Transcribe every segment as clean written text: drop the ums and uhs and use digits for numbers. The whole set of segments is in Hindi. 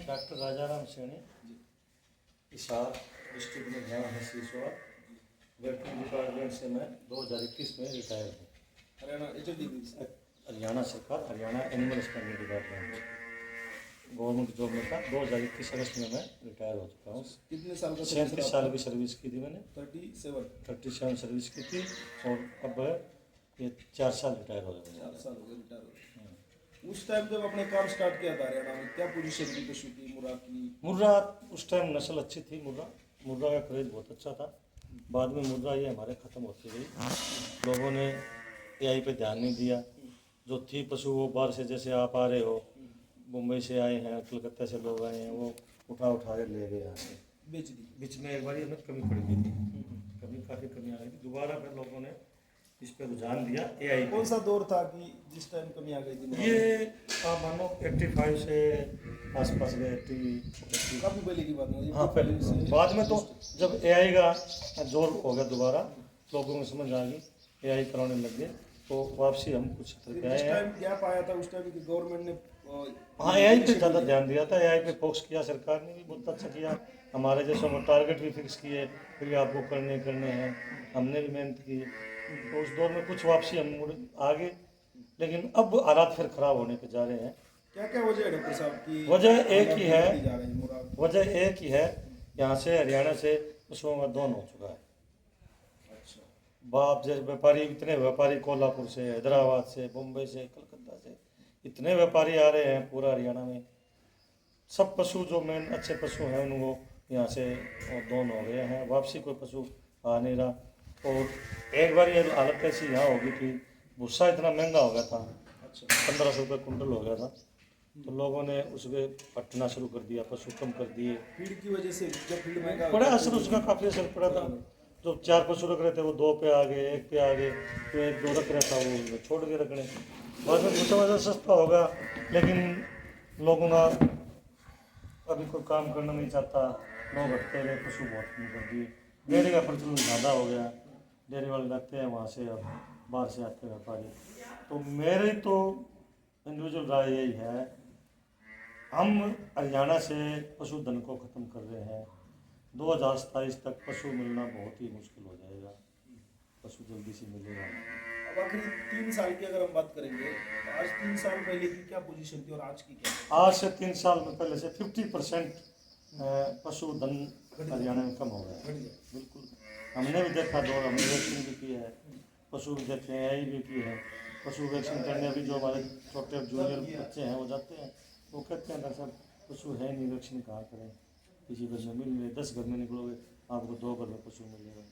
डॉक्टर राजाराम सैनी, हिसार डिस्ट्रिक्ट में जहाँ है सीसोआ वेटरनरी डिपार्टमेंट से मैं 2021 में रिटायर हूँ। हरियाणा सरकार, Haryana animal husbandry department government job में था। 2021 अगस्त में मैं रिटायर हो चुका हूँ। कितने साल का? 37 साल की सर्विस की थी मैंने। 37 सर्विस की थी और अब ये 4 साल रिटायर हो गए। 4 साल हो गए रिटायर हो। उस टाइम जब अपने काम स्टार्ट किया था हरियाणा में, क्या पोजीशन थी पशु की, मुर्रा की? मुर्रा उस टाइम नस्ल अच्छी थी। मुर्रा का क्रेज बहुत अच्छा था। बाद में मुर्रा ये हमारे ख़त्म होती गई। लोगों ने एआई पे ध्यान नहीं दिया। जो थी पशु वो बाहर से, जैसे आप आ रहे हो, मुंबई से आए हैं, कलकत्ता से लोग आए हैं, वो उठा के ले गए यहाँ से, बेच दी। बीच में एक बार हमें कमी पड़ गई थी, काफ़ी कमी आ गई थी। दोबारा फिर लोगों ने इस पर रुझान दिया एआई। कौन सा दौर था कि जिस टाइम कमी आ गई थी? ये आप मानो 85 से आसपास गए। 80 काफी पहले की बात है। हाँ पहले से। बाद में तो जब एआई का जोर हो गया, दोबारा लोगों को समझ आ गई, एआई कराने लग गए, तो वापसी हम कुछ करके आए हैं। गैप आया था उस टाइम की गवर्नमेंट ने। हाँ, एआई पे ज़्यादा ध्यान दिया था। एआई पे फोकस किया, सरकार ने भी बहुत अच्छा किया। हमारे जैसे हम टारगेट भी फिक्स किए, फिर आपको करने हैं। हमने भी मेहनत की, तो उस दौर में कुछ वापसी हम मुड़ आगे, लेकिन अब हालात फिर खराब होने पे जा रहे हैं। क्या क्या वजह है डॉक्टर साहब की? वजह एक ही है, यहाँ से हरियाणा से पशुओं का दोन हो चुका है। अच्छा। बाप जैसे व्यापारी, इतने व्यापारी कोल्हापुर से, हैदराबाद से, मुंबई से, कलकत्ता से इतने व्यापारी आ रहे हैं पूरा हरियाणा में। सब पशु जो मेन अच्छे पशु हैं उनको यहाँ से दोन हो गए हैं। वापसी कोई पशु आ नहीं रहा। और एक बार ये हालत ऐसी यहाँ होगी कि भूसा इतना महंगा हो गया था। अच्छा। 1500 रुपये कुंटल हो गया था, तो लोगों ने उसके पटना शुरू कर दिया, पशु कम कर दिए। फीड की वजह से जब फीड महंगा बड़ा असर उसका काफ़ी असर पड़ा था। जो 4 पशु रख रहे थे वो 2 पे आ गए, 1 पे आ गए, तो 1-2 रख रहा था वो छोड़ के रखने। बाद में भूसा वजह सस्ता होगा, लेकिन लोगों का अभी कोई काम करना नहीं चाहता, लोग हटते गए, पशु बहुत कम कर दिए। डेयरी का प्रचलन ज़्यादा हो गया, डेयरी वाले जाते हैं वहाँ से, अब बाहर से आते हैं व्यापारी। तो मेरी तो इंडिविजुअल राय यही है, हम हरियाणा से पशुधन को ख़त्म कर रहे हैं। 2027 तक पशु मिलना बहुत ही मुश्किल हो जाएगा, पशु जल्दी से मिलेगा। अब आखिरी 3 साल की अगर हम बात करेंगे, तो आज 3 साल पहले की क्या पोजीशन थी और आज की क्या? आज से 3 साल में पहले से 50% पशुधन हरियाणा में कम हो गया है। बिल्कुल, हमने भी देखा दौर, हमने वैक्सीन भी की है, पशु भी देखे हैं, आई भी की है। पशु वैक्सीन करने अभी जो हमारे छोटे जूनियर बच्चे हैं वो जाते हैं, वो कहते हैं डॉक्टर साहब पशु है नहीं, वैक्सीन कहाँ करें, किसी घर में मिल रहे, 10 घर में निकलोगे आपको 2 घर में पशु मिलेगा।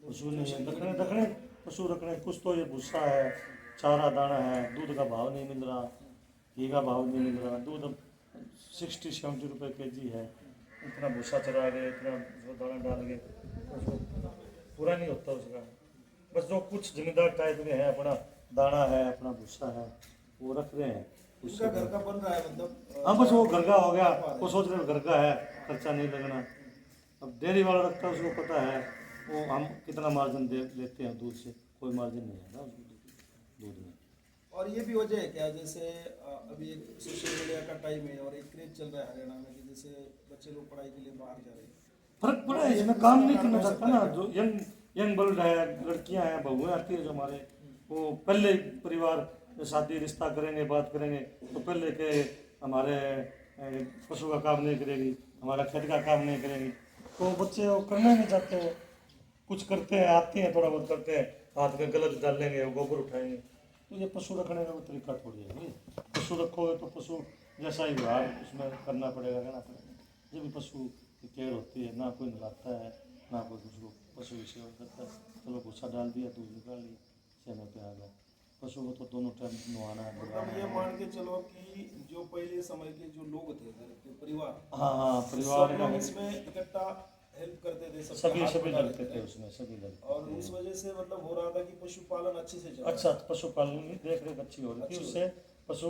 पशु नहीं है, रखने पशु रखने कुछ तो ये भूसा है, चारा दाना है, दूध का भाव नहीं मिल रहा, घी का भाव नहीं मिल रहा। दूध 60-70 रुपये केजी है, इतना भूसा चरा गए, इतना जो दाना डाल गए, पूरा नहीं होता उसका। बस जो कुछ जमींदार टाइप में है, अपना दाना है, अपना भूसा है, वो रख रहे हैं। उसका घर का बन रहा है, मतलब हाँ बस वो घर का हो गया, वो सोच रहे घर का है, खर्चा नहीं लगना। अब डेयरी वाला रखता है, उसको पता है वो हम कितना मार्जिन लेते हैं दूध से, कोई मार्जिन नहीं है ना दूध में। और ये भी वजह है क्या, जैसे अभी सोशल मीडिया का टाइम है और एक क्रेज चल रहा है हरियाणा में कि जैसे बच्चे लोग पढ़ाई के लिए बाहर जा रहे हैं, फर्क पड़ा है इसमें, काम नहीं करना चाहता ना। जो यंग बल्ड है, लड़कियां हैं, बहुएं आती है जो हमारे, वो पहले परिवार शादी रिश्ता करेंगे, बात करेंगे, तो पहले के हमारे पशु का काम नहीं करेगी, हमारा खेत का काम नहीं करेगी, तो बच्चे वो करना नहीं चाहते। वो कुछ करते हैं, आते हैं, थोड़ा बहुत करते हैं, हाथ में गलत डाल लेंगे, गोबर उठाएंगे। तो ये पशु रखने का कोई तरीका थोड़ी है भाई। पशु रखोगे तो पशु जैसा ही व्यवहार उसमें करना पड़ेगा, कहना पड़ेगा। जब भी पशु की केयर होती है, ना कोई नहलाता है, ना कोई कुछ को पशु की सेवा करता है। चलो भूसा डाल दिया, दूध निकाल लिया, समय पे आ गया। पशु को तो दोनों टाइम नहवाना है। मतलब ये मान के चलो कि जो पहले समय के जो लोग थे घर के परिवार, हाँ परिवार का इसमें इकट्ठा हेल्प करते थे, सभी लगते थे उसमें, सभी लगते और उस वजह से मतलब हो रहा था कि पशुपालन अच्छे से चल अच्छा, पशुपालन की देख रेख अच्छी हो रही थी। उससे पशु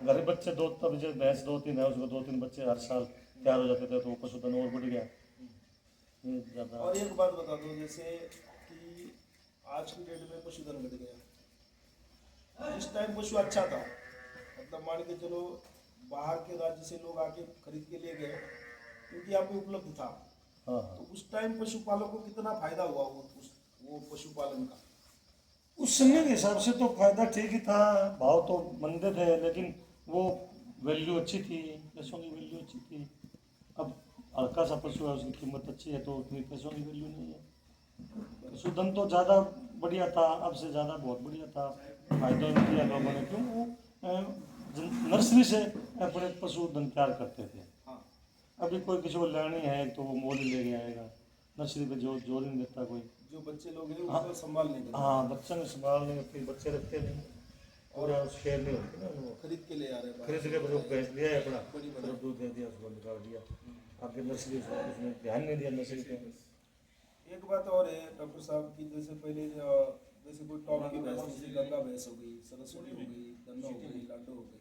घर बच्चे दो, तब जो भैंस 2-3 है उसको 2-3 बच्चे हर साल तैयार हो जाते थे, तो वो पशुधन और बढ़ गया ज़्यादा। और एक बात बता दो, जैसे कि आज की डेट में पशुधन घट गया, जिस टाइम पशु अच्छा था, मतलब मान के चलो बाहर के राज्य से लोग आके खरीद के ले गए क्योंकि यहाँ पे उपलब्ध था। हाँ तो उस टाइम पशुपालकों को कितना फायदा हुआ वो पशुपालन का? उस समय के हिसाब से तो फायदा ठीक ही था, भाव तो मंदे थे, लेकिन वो वैल्यू अच्छी थी, पैसों की वैल्यू अच्छी थी। अब हल्का सा पशु है, उसकी कीमत अच्छी है तो उतनी पैसों की वैल्यू नहीं है। पशुधन तो ज़्यादा बढ़िया था, अब से ज़्यादा बहुत बढ़िया था, फायदा भी किया लोगों ने, क्यों वो नर्सरी से अपने पशुधन तैयार करते थे। हाँ, अभी कोई किसी को लेनी है तो वो मोल ही लेके आएगा, नर्सरी पे जोर नहीं देता कोई। जो बच्चे लोग हैं उसको संभाल नहीं करते, हाँ, बच्चा ने संभाल नहीं, फिर बच्चे रखते नहीं, और उस केयर नहीं होती ना, वो खरीद के ले आ रहे हैं। खरीद के बस वो भैंस लिया है अपना, बड़ी फिर दूध दे दिया, उसको निकाल दिया, आगे नर्सरी उसने ध्यान नहीं दिया नर्सरी पे। एक बात और है डॉक्टर साहब की, जैसे पहले जैसे कोई टॉप की भैंस, जैसे गंगा भैंस हो गई, सरस्वती हो गई, गन्ना हो गई, लाडो हो गई,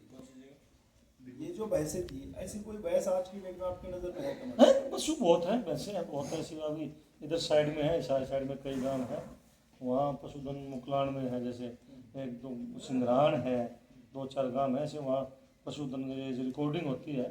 ये जो भैंसें थी, ऐसी कोई भैंस आज की डेट में आपकी नजर में है क्या? है पशु बहुत है, भैंसे हैं बहुत ऐसी। अभी इधर साइड में है, साइड में कई गांव है, वहाँ पशुधन मुकलान में है, जैसे एक दो सिंगरान है, 2-4 गांव है ऐसे, वहाँ पशुधन की रिकॉर्डिंग होती है,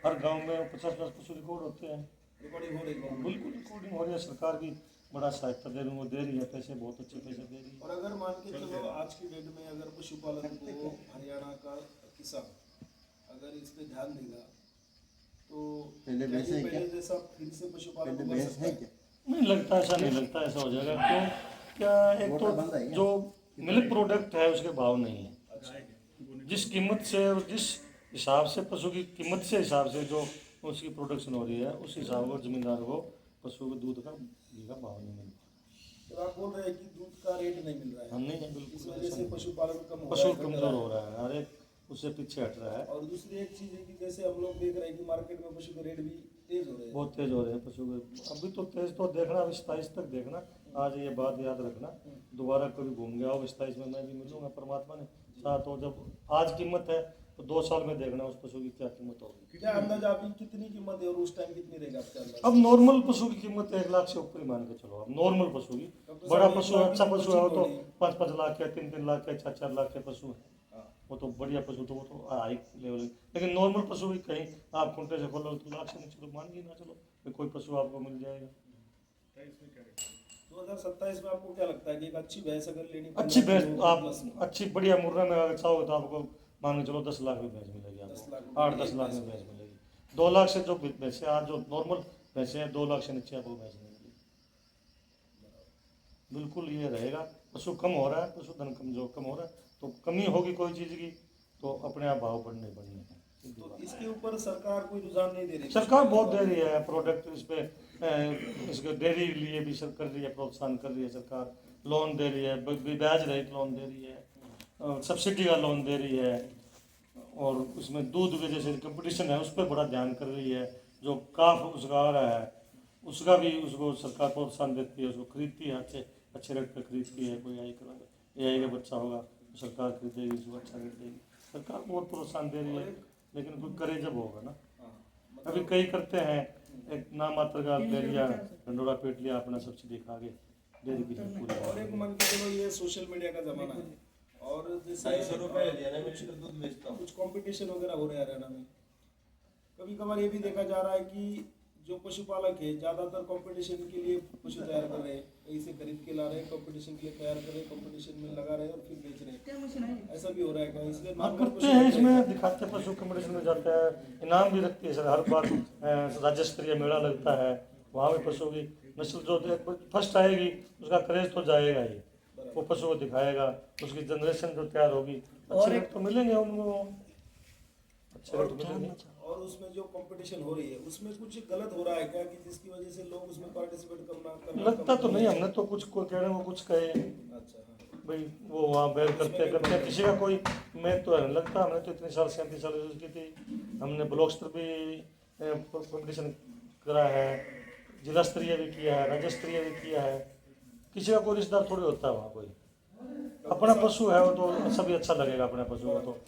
हर गांव में 50-50 पशु रिकॉर्ड होते हैं। रिकॉर्डिंग हो रही है? बिल्कुल रिकॉर्डिंग हो रही है, सरकार भी बड़ा सहायता दे रही है, पैसे बहुत अच्छे पैसे दे रही है। और अगर मान के चलो आज की डेट में अगर पशुपालन को हरियाणा का किसान अगर इस पे ध्यान देगा तो पहले क्या वैसे ये ही पहले क्या? जैसा फिर से पशुपालन पहले हो भैंस सकता है है? क्या? नहीं लगता, ऐसा नहीं लगता ऐसा हो जाएगा, क्यों? क्या, एक मोटा बंदा है तो क्या? जो मिल्क प्रोडक्ट है उसके भाव नहीं है, जिस कीमत से और जिस हिसाब से पशु की कीमत से हिसाब से जो उसकी प्रोडक्शन हो रही है, उस हिसाब को जमींदार को पशु के दूध का घी का भाव नहीं मिलता। तो आप बोल रहे हैं कि दूध का रेट नहीं मिल रहा हम है, नहीं है, इस बिल्कुल वजह ऐसा से नहीं। पशुपालन कम हो रहा पशु है, घट कमजोर रहा हो है। रहा है, हर एक उससे पीछे हट रहा है। और दूसरी एक चीज है कि जैसे हम लोग देख रहे हैं कि मार्केट में पशु के रेट भी तेज हो रहे हैं। बहुत तेज हो रहे हैं पशु के, अभी तो तेज तो देखना, अभी 27 तक देखना, आज ये बात याद रखना, दोबारा कभी घूम गया हो 27 में मैं भी मिलूंगा परमात्मा ने साथ, हो जब आज कीमत है तो 2 साल में देखना उस पशु की क्या कीमत होगी। क्या अंदाजा आपकी कितनी कीमत है और उस टाइम कितनी रहेगा आपका अंदाजा? अब नॉर्मल पशु की कीमत 1 लाख से ऊपर ही मान के चलो, अब नॉर्मल पशु की, बड़ा पशु है, अच्छा पशु है वो तो 5-5 लाख के, 3-3 लाख के, 4-4 लाख के पशु है, हाँ। वो तो बढ़िया पशु तो वो तो हाई लेवल है। लेकिन नॉर्मल पशु भी कहीं आप कुंटे से खोलो तो लाख से नहीं, चलो मान के ना चलो कि कोई पशु आपको मिल जाएगा। 2027 में आपको क्या लगता है कि एक अच्छी भैंस अगर लेनी पड़े अच्छी भैंस तो आप अच्छी बढ़िया मुर्रा में अगर चाहो तो आपको मान के चलो 10 लाख में भैंस मिलेगी, 10 लाख आपको 8-10 लाख में भैंस मिलेगी। 2 लाख से जो भैंसे आज जो नॉर्मल भैंसे हैं, 2 लाख से नीचे आपको भैंस नहीं मिलेगी। बिल्कुल ये रहेगा, पशु कम हो रहा है, पशुधन कम हो रहा है, तो कमी होगी कोई चीज़ की तो अपने आप भाव बढ़ने हैं। तो इसके ऊपर सरकार कोई रुझान नहीं दे रही? सरकार बहुत दे रही है प्रोडक्ट, इस पे इसके डेयरी के लिए भी कर रही है, प्रोत्साहन कर रही है सरकार, लोन दे रही है, ब्याज रहित लोन दे रही है, सब्सिडी का लोन दे रही है, और उसमें दूध के जैसे कंपटीशन है उस पर बड़ा ध्यान कर रही है। जो काफ उसका आ रहा है उसका भी उसको सरकार प्रोत्साहन देती है, उसको खरीदती है, अच्छे रेट पे खरीदती है। कोई AI का बच्चा होगा तो सरकार खरीदेगी, उसको अच्छा रेट देगी, सरकार बहुत प्रोत्साहन दे रही है, लेकिन कोई करे जब होगा ना। अभी कई करते हैं, एक नाम मात्र का ले लिया, ढंडोरा पीट लिया अपना, सब्सिडी खा के डेयरी की पूरी। और एक मान के चलो ये सोशल मीडिया का जमाना है और जैसे कुछ कंपटीशन वगैरह हो रहे हैं हरियाणा में, कभी कभार ये भी देखा जा रहा है कि जो पशुपालक है ज्यादातर कंपटीशन के लिए पशु तैयार कर रहे हैं, कहीं से खरीद के ला रहे हैं, कंपटीशन के लिए तैयार कर रहे हैं, कंपटीशन में लगा रहे हैं और फिर बेच रहे हैं, ऐसा भी हो रहा है क्या? इसलिए हाँ करते हैं, इसमें दिखाते पशु कंपटीशन में जाता है, इनाम भी रखती है सर, हर बार राज्य स्तरीय मेला लगता है, वहाँ भी पशु की नस्ल जो फर्स्ट आएगी उसका क्रेज तो जाएगा ही, वो पशु को दिखाएगा, उसकी जनरेशन जो तैयार होगी, अच्छे रेट तो मिलेंगे उनको, अच्छे रेट मिलेंगे। और उसमें जो कंपटीशन हो रही है उसमें कुछ गलत हो रहा है क्या कि जिसकी वजह से लोग उसमें पार्टिसिपेट करना लगता तो नहीं, हमने तो कुछ को कह रहे हैं वो कुछ कहे अच्छा, हाँ। भाई वो वहाँ बैर करते किसी का कोई, मैं तो नहीं लगता, हमने तो इतने साल 37 साल यूज़ की थी, हमने ब्लॉक स्तर भी कंपटीशन करा है, जिला स्तरीय भी किया है, राज्य स्तरीय भी किया है, किसी का कोई रिश्तेदार थोड़ी होता है वहाँ कोई, अपना पशु है वो तो सभी अच्छा लगेगा अपने पशु को। तो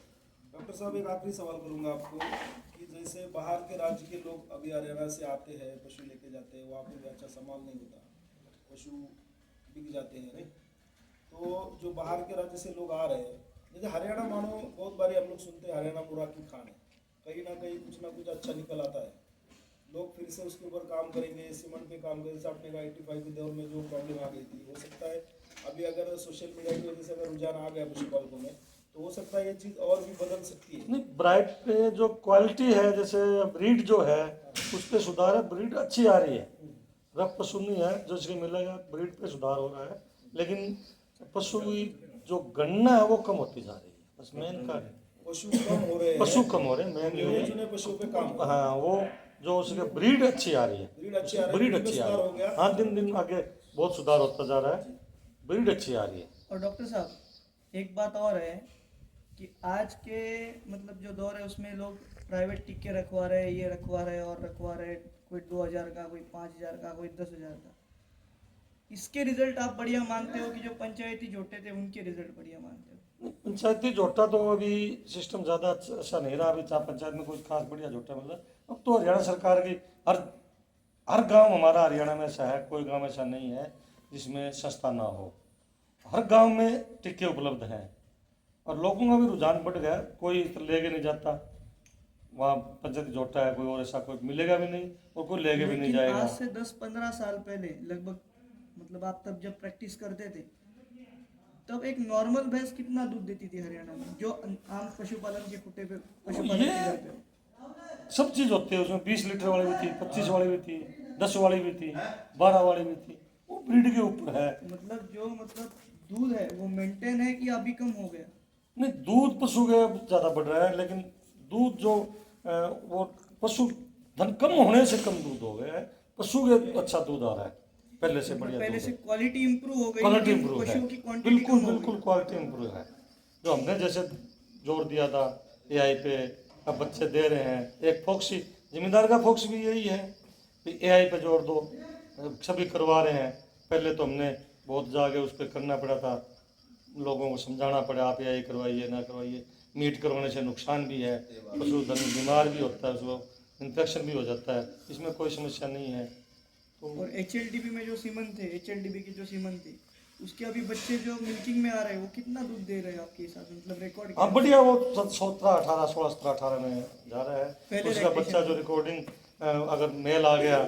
डॉक्टर साहब एक आखिरी सवाल करूंगा आपको कि जैसे बाहर के राज्य के लोग अभी हरियाणा से आते हैं, पशु लेके जाते हैं, वहाँ पे भी अच्छा सामान नहीं होता, पशु बिक जाते हैं, नहीं? तो जो बाहर के राज्य से लोग आ रहे हैं, जैसे हरियाणा मानो बहुत बारी हम लोग सुनते हैं हरियाणा मुर्गा की खान है, कहीं ना कुछ अच्छा निकल आता है, लोग फिर से उसके ऊपर काम करेंगे, सीमेंट पे काम करेंगे। आपने कहा 85 के दौर में जो प्रॉब्लम आ गई थी, हो सकता है अभी अगर सोशल मीडिया की वजह से अगर रुझान आ गया पशुपालकों में, तो हो सकता है ये चीज़ और भी बदल सकती है। नहीं, ब्राइट पे जो क्वालिटी है, जैसे ब्रीड जो है उस पर सुधार है, ब्रीड अच्छी आ रही है, रफ पशु नहीं है जो इसलिए मिलेगा, ब्रीड पे सुधार हो रहा है, लेकिन पशु की जो गणना है वो कम होती जा रही है, बस मेन का पशु कम हो रहे हैं, पशु कम हो रहे हैं, मेन गिने चुने पशुओं पे काम हो रहा है। हाँ, वो जो उसके ब्रीड अच्छी आ रही है, ब्रीड अच्छी आ रही है, ब्रीड ब्रीड में अच्छी आ सुधार हो रही गया। है, हाँ, दिन दिन आगे बहुत सुधार होता जा रहा है, ब्रीड अच्छी आ रही है। और डॉक्टर साहब एक बात और है कि आज के मतलब जो दौर है उसमें लोग प्राइवेट टिक्के रखवा रहे हैं, ये रखवा रहे हैं और रखवा रहे हैं, कोई 2000 का, कोई 5000 का, कोई 10,000 का। इसके रिजल्ट आप बढ़िया मानते हो कि जो पंचायती जोटे थे उनके रिजल्ट बढ़िया मानते हो? पंचायती जोटा तो अभी सिस्टम ज़्यादा अच्छा नहीं रहा, अभी चाहे पंचायत में कुछ खास बढ़िया जोटा मतलब, अब तो हरियाणा सरकार की हर गांव हमारा हरियाणा में ऐसा है, कोई गांव ऐसा नहीं है जिसमें सस्ता ना हो, हर गांव में टिक्के उपलब्ध हैं, और लोगों का भी रुझान बढ़ गया, कोई लेके नहीं जाता, वहाँ पंचायती जोटा है, कोई और ऐसा कोई मिलेगा भी नहीं और कोई लेके भी नहीं लेकिन जाएगा। आज से 10-15 साल पहले लगभग, मतलब आप तब जब प्रैक्टिस करते थे तब एक नॉर्मल भैंस कितना दूध देती थी हरियाणा में, जो आम पशुपालन के खुटे पे पशुपालन ये के घर पे? सब चीज़ होती है उसमें, 20 लीटर वाली भी थी, 25 वाली भी थी, 10 वाली भी थी, 12 वाली भी थी, वो ब्रीड के ऊपर है। मतलब जो दूध है वो मेंटेन है कि अभी कम हो गया? नहीं, दूध पशु के ज़्यादा बढ़ रहा है, लेकिन दूध जो वो पशु धन कम होने से कम दूध हो गया है, पशु के अच्छा दूध आ रहा है, पहले से बढ़िया पहले दूध से है। क्वालिटी इंप्रूव हो गई, क्वालिटी लेकिन इंप्रूव है, पशुओं की क्वांटिटी बिल्कुल कम हो बिल्कुल गई। क्वालिटी इंप्रूव है, जो हमने जैसे जोर दिया था एआई पे, अब बच्चे दे रहे हैं। एक फोक्सी जिम्मेदार का फोक्स भी यही है कि एआई पे जोर दो, सभी करवा रहे हैं, पहले तो हमने बहुत जाके उस पर करना पड़ा था, लोगों को समझाना पड़ा आप एआई करवाइए ना करवाइए, मीट करवाने से नुकसान भी है, पशुधन बीमार भी होता है, उसको इन्फेक्शन भी हो जाता है, इसमें कोई समस्या नहीं है। तो और HLDB में जो सीमन थे, HLDB की जो सीमन थी, उसके अभी बच्चे जो मिल्किंग में आ रहे हैं वो कितना दूध दे रहे हैं आपके हिसाब से, मतलब रिकॉर्ड? हाँ बढ़िया, वो 17, 18, 16, 17, 18 में जा रहा है। पहले उसका lactation बच्चा जो रिकॉर्डिंग अगर मेल आ गया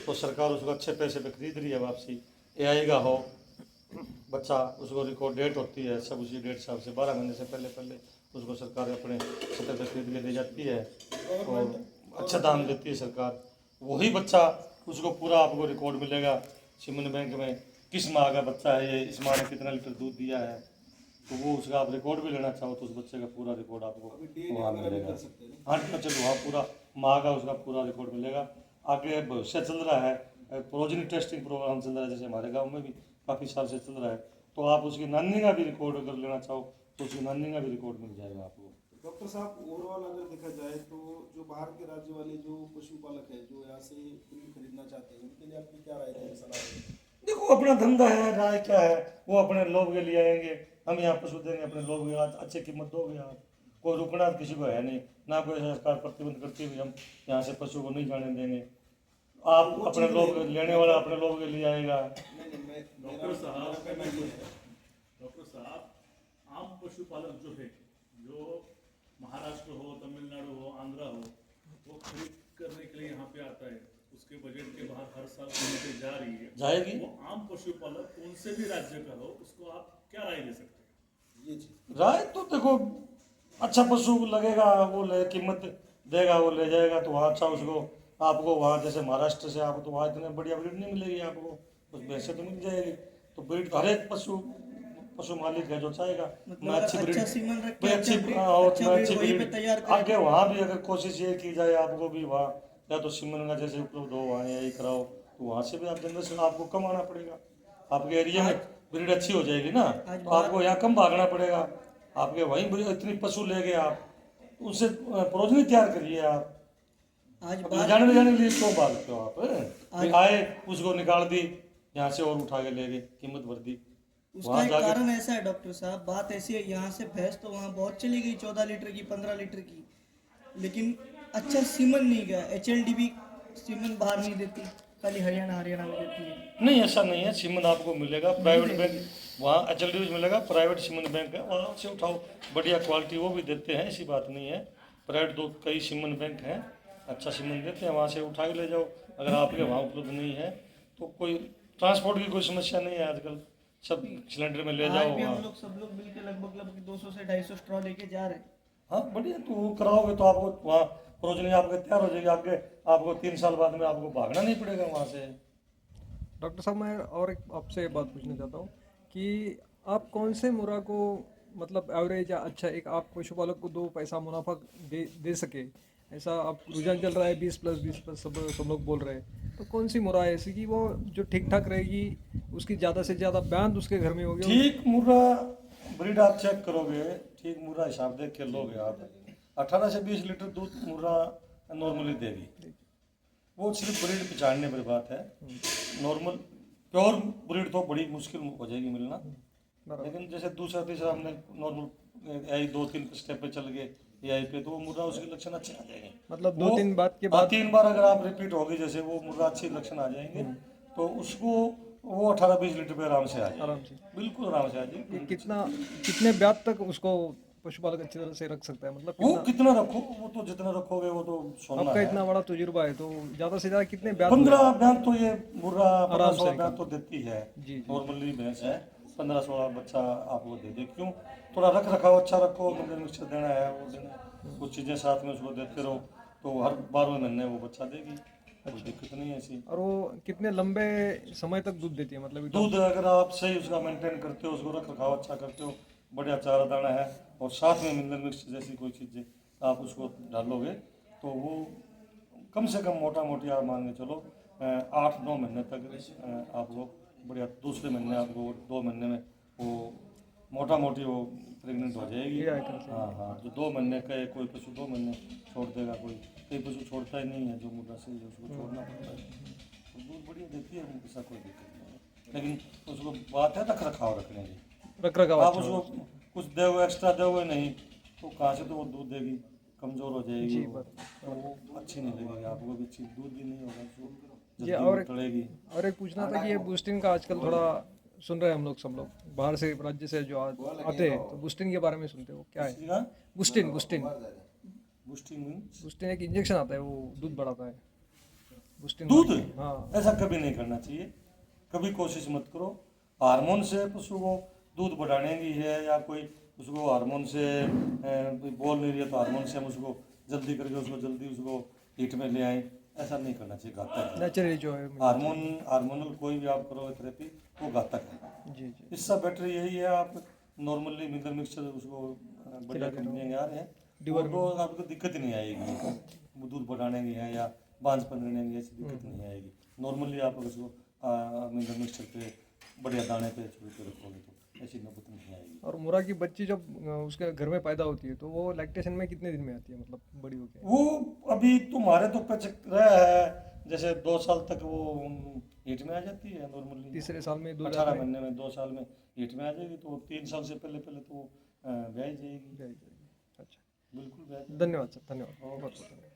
तो सरकार उसको अच्छे पैसे पे खरीद रही है वापसी। एआई का हो बच्चा, उसको रिकॉर्ड डेट होती है, सब उसी डेट हिसाब से 12 महीने से पहले उसको सरकार अपने सतह पे खरीद के दे जाती है और अच्छा दाम देती है सरकार। वही बच्चा उसको पूरा आपको रिकॉर्ड मिलेगा सिमन बैंक में, किस माह का बच्चा है ये, इस माह ने कितना लीटर दूध दिया है, तो वो उसका आप रिकॉर्ड भी लेना चाहो तो उस बच्चे का पूरा रिकॉर्ड आपको वहाँ मिलेगा। हाँ चलो, वहाँ पूरा माह का उसका पूरा रिकॉर्ड मिलेगा। आगे भविष्य चल रहा है, प्रोजेनी टेस्टिंग प्रोग्राम चल रहा है, जैसे हमारे गांव में भी काफ़ी साल से चल रहा है, तो आप उसकी नानी का भी रिकॉर्ड अगर लेना चाहो तो उसकी नानी का भी रिकॉर्ड मिल जाएगा आपको। डॉक्टर साहब, ओवरऑल अगर देखा जाए तो जो बाहर के राज्य वाले जो पशुपालक है जो यहाँ से ब्रीड खरीदना चाहते हैं, उनके लिए आपकी क्या राय है, सलाह है? देखो, अपना धंधा है, राय क्या है, वो अपने लोग के लिए आएंगे, हम यहाँ पशु देंगे अपने लोग के आज अच्छी कीमत दोगे आप, कोई रुकना किसी को है नहीं, ना कोई सरकार प्रतिबंध करती हुई हम यहाँ से पशु को नहीं जाने देंगे, आप अपने लोग लेने वाला अपने लोगों के लिए आएगा। डॉक्टर साहब, आम पशुपालक जो है, जो महाराष्ट्र हो, तमिलनाडु हो, आंध्रा हो, वो खरीद करने के लिए यहाँ पे आता है, उसके बजट के बाहर हर साल कीमतें जा रही है, जाएगी। वो आम पशुपालक उनसे भी राज्य का हो, उसको आप क्या राय दे सकते हैं? ये चीज राय तो देखो, अच्छा पशु लगेगा वो ले, कीमत देगा वो ले जाएगा, तो वहाँ अच्छा उसको आपको वहाँ जैसे महाराष्ट्र से आप तो वहाँ इतने बढ़िया ब्रीड नहीं मिलेगी आपको, बस वैसे तो मिल जाएगी, तो ब्रीड हर एक पशु मालिक है जो चाहेगा मैं अच्छी ब्रीड, अच्छा सीमन रख के मैं अच्छी वहीं पे तैयार करें। आगे वहाँ भी अगर कोशिश ये की जाए आपको भी वहाँ या तो सीमन का जैसे उपलब्ध हो वहाँ यही कराओ, तो वहाँ से भी आप जनरेशन आपको कम आना पड़ेगा, आपके एरिया में ब्रीड अच्छी हो जाएगी ना, तो आपको यहाँ कम भागना पड़ेगा, आपके वहीं इतनी पशु ले गए आप, उससे प्रोजनी तैयार करिए आप। आज ले जाने के लिए क्यों भागते हो आप? आए उसको निकाल दी यहाँ से और उठा के ले गए, कीमत भर दी। उसका एक कारण ऐसा है डॉक्टर साहब, बात ऐसी है, यहाँ से भैंस तो वहाँ बहुत चली गई 14 लीटर की, 15 लीटर की, लेकिन अच्छा सीमन नहीं गया। HLDB सीमन बाहर नहीं देती, खाली हरियाणा में देती है। नहीं, ऐसा नहीं है, सीमन आपको मिलेगा प्राइवेट बैंक, वहाँ HLDB मिलेगा, प्राइवेट सीमन बैंक है, वहाँ से उठाओ, बढ़िया क्वालिटी वो भी देते हैं, ऐसी बात नहीं है, प्राइवेट दो कई सीमन बैंक हैं, अच्छा सीमन देते हैं, वहाँ से उठा के ले जाओ। अगर आपके वहाँ उपलब्ध नहीं है तो कोई ट्रांसपोर्ट की कोई समस्या नहीं है, आजकल सब सिलेंडर में ले आज जाओ। भी हम हाँ लोग सब लोग मिलके लगभग 200 से 250 स्ट्रॉ लेके जा रहे हैं। हाँ बढ़िया, तो वो कराओगे तो आपको वहाँ प्रोजनी आपके तैयार हो जाएगी, आगे आपको 3 साल बाद में आपको भागना नहीं पड़ेगा वहाँ से। डॉक्टर साहब, मैं और एक आपसे बात पूछना चाहता हूँ कि आप कौन से मुर्गा को मतलब एवरेज या अच्छा एक आप पशुपालक को 2 पैसा मुनाफा दे सके, ऐसा आप रुझान चल रहा है 20+20+ सब लोग बोल रहे हैं, तो कौन सी मुर्गा है ऐसी कि वो जो ठीक ठाक रहेगी, उसकी ज़्यादा से ज़्यादा ब्यान उसके घर में होगी? ठीक मुर्गा ब्रीड आप चेक करोगे, ठीक मुर्गा हिसाब देख के लोगे आप, 18 से 20 लीटर दूध मुर्गा नॉर्मली देगी। वो सिर्फ ब्रीड पहचानने पर बात है। नॉर्मल प्योर ब्रीड तो बड़ी मुश्किल हो जाएगी मिलना, लेकिन जैसे दूसरा तीसरा हमने नॉर्मल आई 2-3 स्टेप पे चल गए AI पे, तो वो मुर्गा उसके लक्षण अच्छे आ जाएंगे। मतलब वो 2-3 बात के बाद 3 बार अगर आप रिपीट होगी, जैसे वो मुर्गा अच्छे लक्षण आ जाएंगे, तो उसको वो 18-20 लीटर पे आराम से आ जाएगा, आराम से बिल्कुल आराम से आ जाएगी। ये कितने ब्याज तक उसको पशुपालक अच्छी तरह से रख सकता है? मतलब वो कितना रखो, वो तो जितना रखोगे वो तो सोना आपका है। इतना बड़ा तजुर्बा है, तो ज़्यादा से ज़्यादा कितने ब्याज? 15 ब्याज तो ये मुर्गा आराम से 15-16 ब्याज तो देती है। जी। नॉर्मली भैंस है 15-16 बच्चा आपको दे दे। क्यों? थोड़ा रख रखाव अच्छा रखो, मतलब मिक्सचर देना है, वो देना है, कुछ चीज़ें साथ में उसको देते रहो, तो हर 12वें महीने वो बच्चा देगी, कोई दिक्कत नहीं है ऐसी। और वो कितने लंबे समय तक दूध देती है? मतलब दूध अगर आप सही उसका मेंटेन करते हो, उसको रख रखाव अच्छा करते हो, बढ़िया चारा दाना है, और साथ में मिनरल मिक्स जैसी कोई चीज़ें आप उसको डालोगे, तो वो कम से कम मोटा मोटी आप मान के चलो 8-9 महीने तक आपको बढ़िया, दूसरे महीने आपको 2 महीने में वो मोटा मोटी वो प्रेग्नेंट हो जाएगी। हाँ हाँ, जो 2 महीने का है, कोई पशु 2 महीने छोड़ देगा, कोई पशु छोड़ता ही नहीं है, जो मुर्गा सही है उसको छोड़ना पड़ता है, तो दूध बढ़िया देती है, ऐसा कोई दिक्कत नहीं है। लेकिन उसको बात है रख रखाव रखने की, रख रखाव आप उसको कुछ दोगे एक्स्ट्रा दोगे नहीं तो कहाँ से तो वो दूध देगी, कमज़ोर हो जाएगी वो, तो वो अच्छी नहीं लगेगी आपको भी, अच्छी दूध भी नहीं होगा, उसको ये जल्दी तड़ेगी। और एक पूछना था कि ये बूस्टिंग का आजकल थोड़ा सुन रहे हैं हम लोग, सब लोग बाहर से राज्य से जो आते हैं, तो बूस्टिंग के बारे में सुनते हैं, वो क्या है? बूस्टिंग बूस्टिंग मीन्स बूस्टिंग एक इंजेक्शन आता है, वो दूध बढ़ाता है। बूस्टिंग दूध? हाँ। ऐसा कभी नहीं करना चाहिए, कभी कोशिश मत करो। हार्मोन से पशु को दूध बढ़ाने की है, या कोई उसको हार्मोन से बोल नहीं रही है तो हार्मोन से हम उसको जल्दी करके उसको जल्दी उसको हीट में ले आए, ऐसा नहीं करना चाहिए, घातक है। नेचुरली जो है हार्मोनल कोई भी आप करोगे थेरेपी, वो घातक है। जी जी। इससे बेटर यही है आप नॉर्मली मिनरल मिक्सचर उसको बढ़िया कंपनियाँ आ रहे हैं, वो तो आपको दिक्कत ही नहीं आएगी, वो दूध बढ़ाने की है या बांझपन रहने की, ऐसी दिक्कत नहीं आएगी। नॉर्मली आप उसको मिनरल मिक्सचर पे बढ़िया दाने पे छोड़ के रखोगे तो ऐसी नौबत नहीं आएगी। और मुर्गा की बच्ची जब उसके घर में पैदा होती है, तो वो लैक्टेशन में कितने दिन में आती है, मतलब बड़ी होके? वो अभी तुम्हारे तो पे चक रहा है, जैसे 2 साल तक वो हीट में आ जाती है नॉर्मली, तीसरे साल में 18 महीने में 2 साल में हीट में आ जाएगी, तो 3 साल से पहले तो वो ब्याह जाएगी। अच्छा, बिल्कुल ब्याह। धन्यवाद सर, धन्यवाद बहुत बहुत धन्यवाद।